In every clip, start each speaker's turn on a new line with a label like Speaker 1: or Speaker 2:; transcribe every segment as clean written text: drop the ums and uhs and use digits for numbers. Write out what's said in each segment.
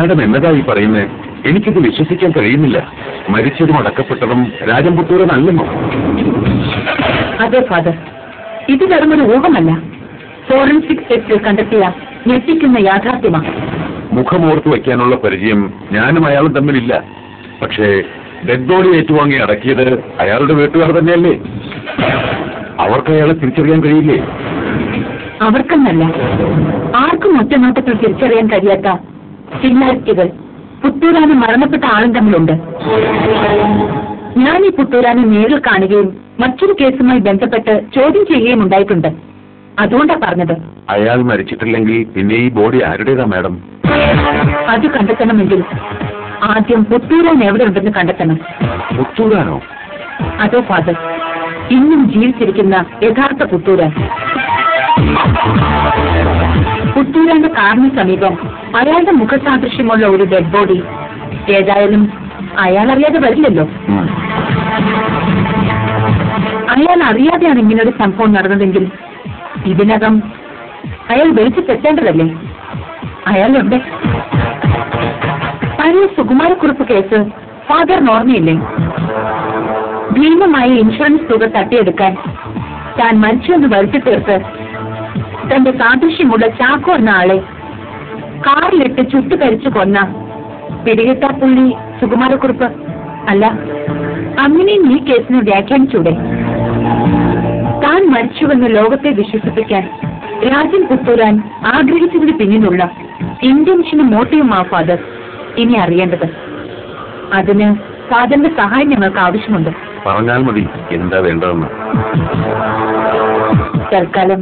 Speaker 1: Madam എന്നതായി പറയുന്നത്? എനിക്കിത് വിശ്വസിക്കാൻ കഴിയുന്നില്ല. മരിച്ചതും അടക്കപ്പെട്ടതും രാജൻ പുത്തൂരനല്ലെന്നോ?
Speaker 2: അതെ ഫാദർ, ഇത് വെറുമൊരു ഊഹമല്ല. ഫോറൻസിക് ടെസ്റ്റിൽ കണ്ടെത്തിയ ഞെട്ടിക്കുന്ന യാഥാർത്ഥ്യമാണ്.
Speaker 1: മുഖമോർത്ത് വയ്ക്കാനുള്ള പരിചയം ഞാനും അയാളും തമ്മിലില്ല. പക്ഷേ ഡെഡ് ബോഡി ഏറ്റുവാങ്ങി അടക്കിയത് അയാളുടെ വീട്ടുകാർ തന്നെയല്ലേ? അവർക്ക് അയാളെ തിരിച്ചറിയാൻ കഴിയില്ലേ?
Speaker 2: അവർക്കെന്നല്ല, ആർക്കും ഒറ്റനോട്ടത്തിൽ തിരിച്ചറിയാൻ കഴിയാത്ത സിമിലാരിറ്റികൾ പുത്തൂരാനും മരണപ്പെട്ട ആളും തമ്മിലുണ്ട്. ഞാൻ ഈ പുത്തൂരാനെ നേരിൽ കാണുകയും മറ്റൊരു കേസുമായി ബന്ധപ്പെട്ട് ചോദ്യം ചെയ്യുകയും ഉണ്ടായിട്ടുണ്ട്. അതുകൊണ്ടാ പറഞ്ഞത്.
Speaker 1: അയാൾ മരിച്ചിട്ടില്ലെങ്കിൽ പിന്നെ ഈ ബോഡി ആരുടേതാ മാഡം?
Speaker 2: അത് കണ്ടെത്തണമെങ്കിൽ ആദ്യം പുത്തൂരാൻ എവിടെ ഉണ്ടെന്ന് കണ്ടെത്തണം.
Speaker 1: പുത്തൂരാനോ?
Speaker 2: അതോ ഫാദർ, ഇന്നും ജീവിച്ചിരിക്കുന്ന യഥാർത്ഥ പുത്തൂരാൻ. പുത്തൂരാന്റെ കാറിന് സമീപം അയാളുടെ മുഖസാദൃശ്യമുള്ള ഒരു ഡെഡ് ബോഡി. ഏതായാലും അയാൾ അറിയാതെ വരില്ലല്ലോ. അയാൾ അറിയാതെയാണ് ഇങ്ങനൊരു സംഭവം നടന്നതെങ്കിൽ ഇതിനകം അയാൾ വെളിച്ചെത്തേണ്ടതല്ലേ? അയാൾ എവിടെ? പഴയ സുകുമാരക്കുറിപ്പ് കേസ് ഫാദറിന് ഓർമ്മയില്ലേ? ഭീമമായ ഇൻഷുറൻസ് തുക തട്ടിയെടുക്കാൻ താൻ മരിച്ചുവെന്ന് വരുത്തി തീർത്ത് തന്റെ സാദൃശ്യമുള്ള ചാക്കോ എന്ന ആളെ കാറിലിട്ട് ചുട്ടുകരിച്ചു കൊന്ന പിടികിട്ടാപ്പുള്ളി സുകുമാരക്കുറിപ്പ് അല്ല? അങ്ങനെയും ഈ കേസിനെ വ്യാഖ്യാനിച്ചൂടെ? താൻ മരിച്ചുവെന്ന് ലോകത്തെ വിശ്വസിപ്പിക്കാൻ രാജൻ പുത്തൂരാൻ ആഗ്രഹിച്ചതിന് പിന്നിലുള്ള ഇന്റൻഷനും മോട്ടീവുമാ ഫാദർ ഇനി അറിയേണ്ടത്. അതിന് ഫാദറിന്റെ സഹായം ഞങ്ങൾക്ക് ആവശ്യമുണ്ട്.
Speaker 1: പറഞ്ഞാൽ മതി, എന്താ വേണ്ടതെന്ന്.
Speaker 2: തൽക്കാലം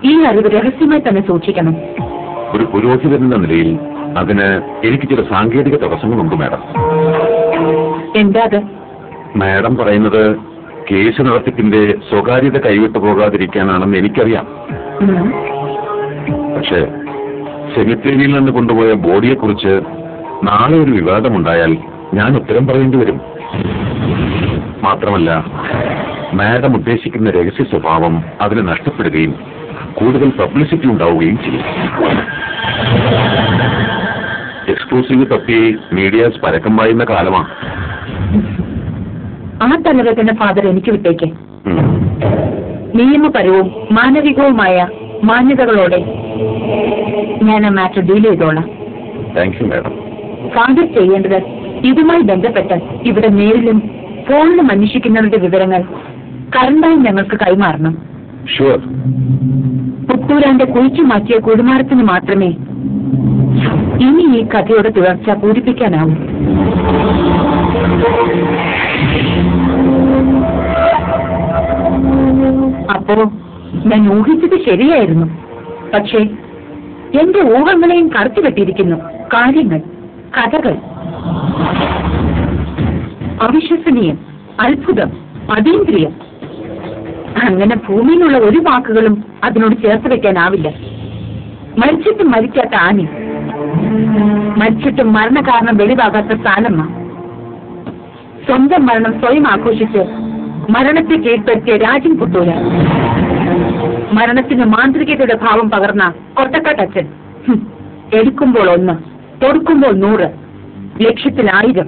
Speaker 2: ഈ അറിവ് രഹസ്യമായി തന്നെ സൂക്ഷിക്കണം.
Speaker 1: ഒരു പുരോഹിതൻ എന്ന നിലയിൽ അതിന് എനിക്ക് ചില സാങ്കേതിക തടസ്സങ്ങളുണ്ട് മാഡം.
Speaker 2: എന്താ അത്?
Speaker 1: മാഡം പറയുന്നത് കേസ് നടത്തിപ്പിന്റെ സ്വകാര്യത കൈവിട്ടു പോകാതിരിക്കാനാണെന്ന് എനിക്കറിയാം. പക്ഷേ സെമിത്തേരിയിൽ നിന്ന് കൊണ്ടുപോയ ബോഡിയെക്കുറിച്ച് നാളെ ഒരു വിവാദമുണ്ടായാൽ ഞാൻ ഉത്തരം പറയേണ്ടി വരും. മാത്രമല്ല, മാഡം ഉദ്ദേശിക്കുന്ന രഹസ്യ സ്വഭാവം അതിന് നഷ്ടപ്പെടുകയും കൂടുതൽ പബ്ലിസിറ്റി ഉണ്ടാവുകയും ചെയ്യും. എക്സ്ക്ലൂസീവ് തപ്പി മീഡിയാസ് പരക്കം പായുന്ന കാലമാണ്.
Speaker 2: ആ തലവേദന ഫാദർ എനിക്ക് വിട്ടേക്ക്. നിയമപരവും മാനവികവുമായ മാന്യതകളോടെ ഞാൻ ആ മാറ്റർ ഡീൽ ചെയ്തോളാം.
Speaker 1: Thank you madam.
Speaker 2: ഫാദർ ചെയ്യേണ്ടത് ഇതുമായി ബന്ധപ്പെട്ട് ഇവിടെ നേരിലും ഫോണിലും അന്വേഷിക്കുന്നവരുടെ വിവരങ്ങൾ കറണ്ടായി ഞങ്ങൾക്ക് കൈമാറണം.
Speaker 1: ഷുവർ.
Speaker 2: പുത്തൂരാന്റെ കുഴിച്ചു മാറ്റിയ കുടുംബത്തിന് മാത്രമേ ഇനി ഈ കഥയുടെ തുടർച്ച പൂരിപ്പിക്കാനാവൂ. അപ്പോ ഞാൻ ഊഹിച്ചത് ശരിയായിരുന്നു. പക്ഷേ എന്റെ ഊഹങ്ങളെയും കറുത്തു കെട്ടിയിരിക്കുന്നു കാര്യങ്ങൾ, കഥകൾ. അവിശ്വസനീയം, അത്ഭുതം, അതീന്ദ്രിയം. അങ്ങനെ ഭൂമിയിലുള്ള ഒരു വാക്കുകളും അതിനോട് ചേർത്ത് വെക്കാനാവില്ല. മരിച്ചിട്ടും മരിക്കാത്ത ആനി, മരിച്ചിട്ടും മരണകാരണം വെളിവാകാത്ത സ്ഥാനമ്മ, സ്വന്തം മരണം സ്വയം ആഘോഷിച്ച് മരണത്തെ കീഴ്പ്പെടുത്തിയ രാജൻ പുത്തൂരാൻ, മരണത്തിന് മാന്ത്രികതയുടെ ഭാവം പകർന്ന കൊട്ടക്കാട്ടച്ഛൻ. എടുക്കുമ്പോൾ 1, തൊടുക്കുമ്പോൾ 100, ലക്ഷ്യത്തിൽ 1000.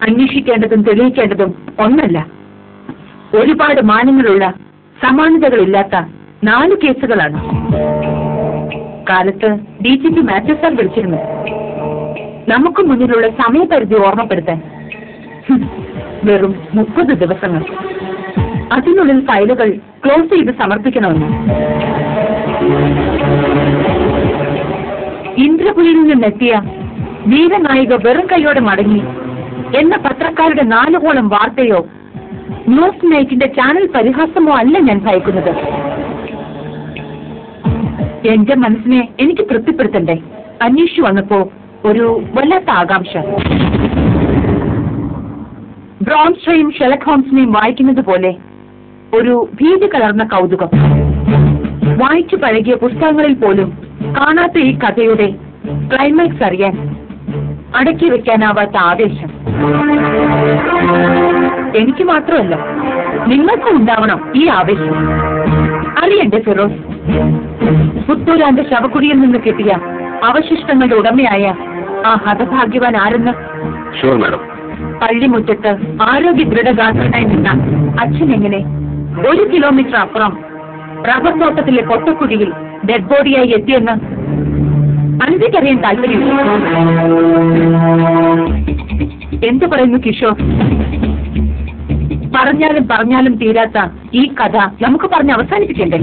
Speaker 2: അന്വേഷിക്കേണ്ടതും തെളിയിക്കേണ്ടതും ഒന്നല്ല, ഒരുപാട് മാനങ്ങളുള്ള സമാനതകളില്ലാത്ത 4 കേസുകളാണ്. കാലത്ത് DGP മാത്യു സാർ വിളിച്ചിരുന്നു നമുക്ക് മുന്നിലുള്ള സമയപരിധി ഓർമ്മപ്പെടുത്താൻ. വെറും 30 ദിവസങ്ങൾ. അതിനുള്ളിൽ ഫയലുകൾ ക്ലോസ് ചെയ്ത് സമർപ്പിക്കണമെന്ന്. ഇന്ദ്രപുരിയിൽ നിന്നെത്തിയ വീരനായിക വെറും കൈയോടെ മടങ്ങി എന്ന പത്രക്കാരുടെ 4 കോളം വാർത്തയോ ന്യൂസ് നൈറ്റിന്റെ ചാനൽ പരിഹാസമോ അല്ല ഞാൻ ഭയക്കുന്നത്. എന്റെ മനസ്സിനെ എനിക്ക് തൃപ്തിപ്പെടുത്തണ്ടേ? അന്വേഷിച്ചു വന്നപ്പോ ഒരു വല്ലാത്ത ആകാംക്ഷ. ബ്രോൺസ്റ്റയും ഷെർലക് ഹോംസിനെയും വായിക്കുന്നത് പോലെ ഒരു ഭീതി കലർന്ന കൗതുകം. വായിച്ചു പഴകിയ പുസ്തകങ്ങളിൽ പോലും കാണാത്ത ഈ കഥയുടെ ക്ലൈമാക്സ് അറിയാൻ അടക്കി വെക്കാനാവാത്ത ആവേശം. എനിക്ക് മാത്രമല്ല, നിങ്ങൾക്കും ഉണ്ടാവണം ഈ ആവേശം. അറിയണ്ടേ ഫിറോസ്, പുത്തൂരാന്റെ ശവക്കുടിയിൽ നിന്ന് കിട്ടിയ അവശിഷ്ടങ്ങളുടെ ഉടമയായ ആ ഹതഭാഗ്യവാൻ ആരെന്ന്?
Speaker 1: Sure madam.
Speaker 2: പള്ളിമുറ്റത്ത് ആരോഗ്യ ദൃഢഗാത്രനായി നിന്ന അച്ഛൻ എങ്ങനെ 1 കിലോമീറ്റർ അപ്പുറം റബ്ബർ തോട്ടത്തിലെ പൊട്ടക്കുഴിയിൽ ഡെഡ് ബോഡിയായി എത്തിയെന്ന് അനന്തയ്ക്കറിയാൻ താല്പര്യമില്ല. എന്തു പറയുന്നു കിഷോർ? പറഞ്ഞാലും പറഞ്ഞാലും തീരാത്ത ഈ കഥ നമുക്ക് പറഞ്ഞ് അവസാനിപ്പിക്കണ്ടേ?